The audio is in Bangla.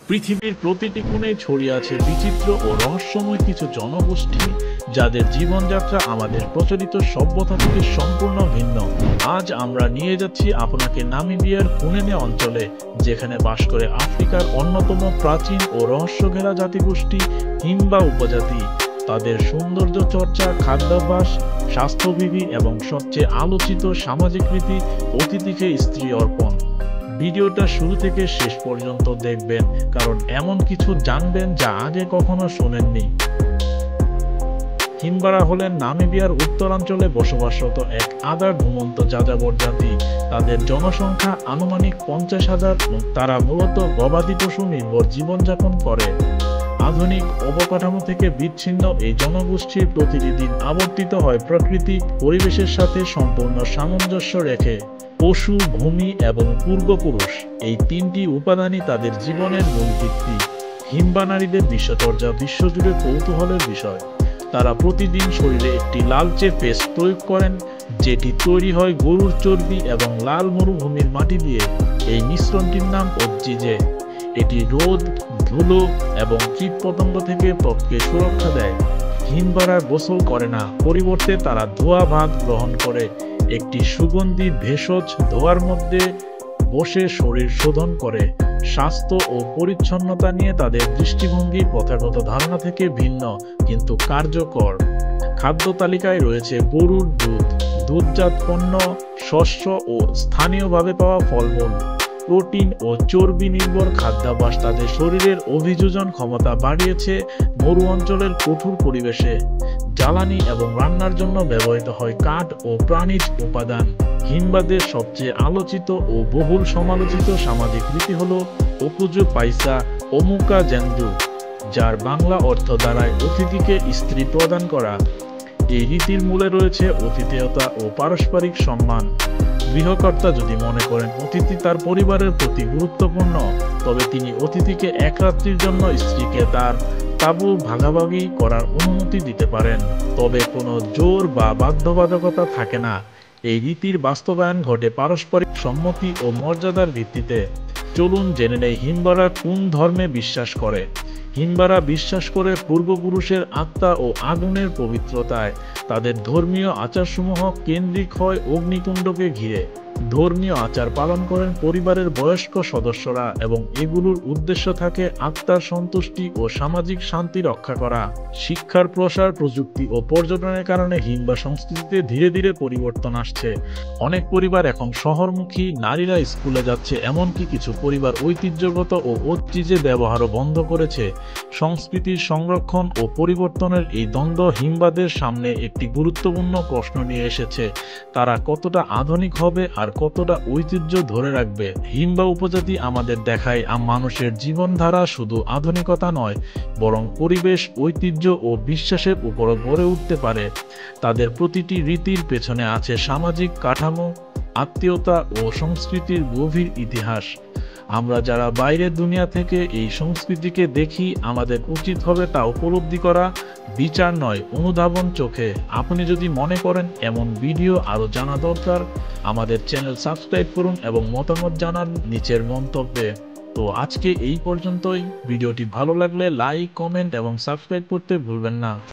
পৃথিবীর প্রতিটি কোণে ছড়িয়ে আছে বিচিত্র ও রহস্যময় কিছু জনগোষ্ঠী, যাদের জীবনযাত্রা আমাদের প্রচলিত সভ্যতা থেকে সম্পূর্ণ ভিন্ন। আজ আমরা নিয়ে যাচ্ছি আপনাকে নামিবিয়ার কুনেনে অঞ্চলে, যেখানে বাস করে আফ্রিকার অন্যতম প্রাচীন ও রহস্যঘেরা জাতিগোষ্ঠী হিম্বা উপজাতি। তাদের সৌন্দর্য চর্চা, খাদ্যাভ্যাস, স্বাস্থ্যবিধি এবং সবচেয়ে আলোচিত সামাজিক রীতি অতিথিকে স্ত্রী অর্পণ। ভিডিওটা শুরু থেকে শেষ পর্যন্ত দেখবেন, কারণ এমন কিছু জানবেন যা আগে কখনো শোনেননি। হিম্বারা হলেন নামিবিয়ার উত্তরাঞ্চলে বসবাসরত এক আদার ঘুমন্ত যাযাবর জাতি। তাদের জনসংখ্যা আনুমানিক 50,000 এবং তারা মূলত গবাদি পশু নির্ভর জীবনযাপন করে। আধুনিক অবকাঠামো থেকে বিচ্ছিন্ন এই জনগোষ্ঠীর প্রতিটি দিন আবর্তিত হয় প্রকৃতি পরিবেশের সাথে সম্পূর্ণ সামঞ্জস্য রেখে। পশু, ভূমি এবং পূর্বপুরুষ, এই তিনটি উপাদানই তাদের জীবনের মূল ভিত্তি। হিম্বা নারীদের বিশ্বচর্যা বিশ্বজুড়ে কৌতূহলের বিষয়। তারা প্রতিদিন শরীরে একটি লালচে পেস্ট প্রয়োগ করেন, যেটি তৈরি হয় গরুর চর্বি এবং লাল মরুভূমির মাটি দিয়ে। এই মিশ্রণটির নাম ওতজিজে। এটি রোদ, ধুলো এবং কীটপতঙ্গ থেকে ত্বককে সুরক্ষা দেয়। হিম্বারা গোসল করে না, পরিবর্তে তারা ধোয়া ভাত গ্রহণ করে। একটি সুগন্ধি ভেষজ ধোয়ার মধ্যে বসে শরীর শোধন করে। স্বাস্থ্য ও পরিচ্ছন্নতা নিয়ে তাদের দৃষ্টিভঙ্গি প্রথাগত ধারণা থেকে ভিন্ন কিন্তু কার্যকর। খাদ্য তালিকায় রয়েছে গরুর দুধ, দুধজাত পণ্য, শস্য ও স্থানীয়ভাবে পাওয়া ফলমূল। প্রোটিন ও চর্বি নির্ভর খাদ্যাভ্যাস তাদের শরীরের অভিযোজন ক্ষমতা বাড়িয়েছে। মরু অঞ্চলের কঠোর পরিবেশে জ্বালানি এবং রান্নার জন্য ব্যবহৃত হয় কাঠ ও প্রাণীজ উপাদান। হিম্বাদের সবচেয়ে আলোচিত ও বহুল সমালোচিত সামাজিক রীতি হল ওকুজু পাইসা ওমুকা জেন্দু, যার বাংলা অর্থ দ্বারায় অতিথিকে স্ত্রী প্রদান করা। এই রীতির মূলে রয়েছে অতিথেয়তা ও পারস্পরিক সম্মান। গৃহকর্তা যদি মনে করেন অতিথি তার পরিবারের প্রতি গুরুত্বপূর্ণ, তবে তিনি অতিথিকে এক রাত্রির জন্য স্ত্রীকে তার তাঁবু ভাগাভাগি করার অনুমতি দিতে পারেন, তবে কোনো জোর বা বাধ্যবাধকতা থাকে না। এই রীতির বাস্তবায়ন ঘটে পারস্পরিক সম্মতি ও মর্যাদার ভিত্তিতে। চলুন জেনে নেই হিম্বারা কোন ধর্মে বিশ্বাস করে। হিম্বারা বিশ্বাস করে পূর্বপুরুষের আত্মা ও আগুনের পবিত্রতায়। তাদের ধর্মীয় আচারসমূহ কেন্দ্রিক হয় অগ্নিকুণ্ডকে ঘিরে। ধর্মীয় আচার পালন করেন পরিবারের বয়স্ক সদস্যরা এবং এগুলোর উদ্দেশ্য থাকে আত্মার সন্তুষ্টি ও সামাজিক শান্তি রক্ষা করা। শিক্ষার প্রসার, প্রযুক্তি ও পর্যটনের কারণে হিম্বা সংস্কৃতিতে ধীরে ধীরে পরিবর্তন আসছে। অনেক পরিবার এখন শহরমুখী, নারীরা স্কুলে যাচ্ছে, এমনকি কিছু পরিবার ঐতিহ্যগত ও ওতজিজে ব্যবহারও বন্ধ করেছে। সংস্কৃতির সংরক্ষণ ও পরিবর্তনের এই দ্বন্দ্ব হিম্বাদের সামনে একটি গুরুত্বপূর্ণ প্রশ্ন নিয়ে এসেছে। তারা কতটা আধুনিক হবে আর কতটা ঐতিহ্য ধরে রাখবে। হিম্বা উপজাতি আমাদের দেখায় মানুষের জীবনধারা শুধু আধুনিকতা নয়, বরং পরিবেশ, ঐতিহ্য ও বিশ্বাসের উপর গড়ে উঠতে পারে। তাদের প্রতিটি রীতির পেছনে আছে সামাজিক কাঠামো, আত্মীয়তা ও সংস্কৃতির গভীর ইতিহাস। আমরা যারা বাইরের দুনিয়া থেকে এই সংস্কৃতিকে দেখি, আমাদের উচিত হবে তা উপলব্ধি করা, বিচার নয়, অনুধাবন চোখে। আপনি যদি মনে করেন এমন ভিডিও আরও জানা দরকার, আমাদের চ্যানেল সাবস্ক্রাইব করুন এবং মতামত জানান নিচের মন্তব্যে। তো আজকে এই পর্যন্তই। ভিডিওটি ভালো লাগলে লাইক, কমেন্ট এবং সাবস্ক্রাইব করতে ভুলবেন না।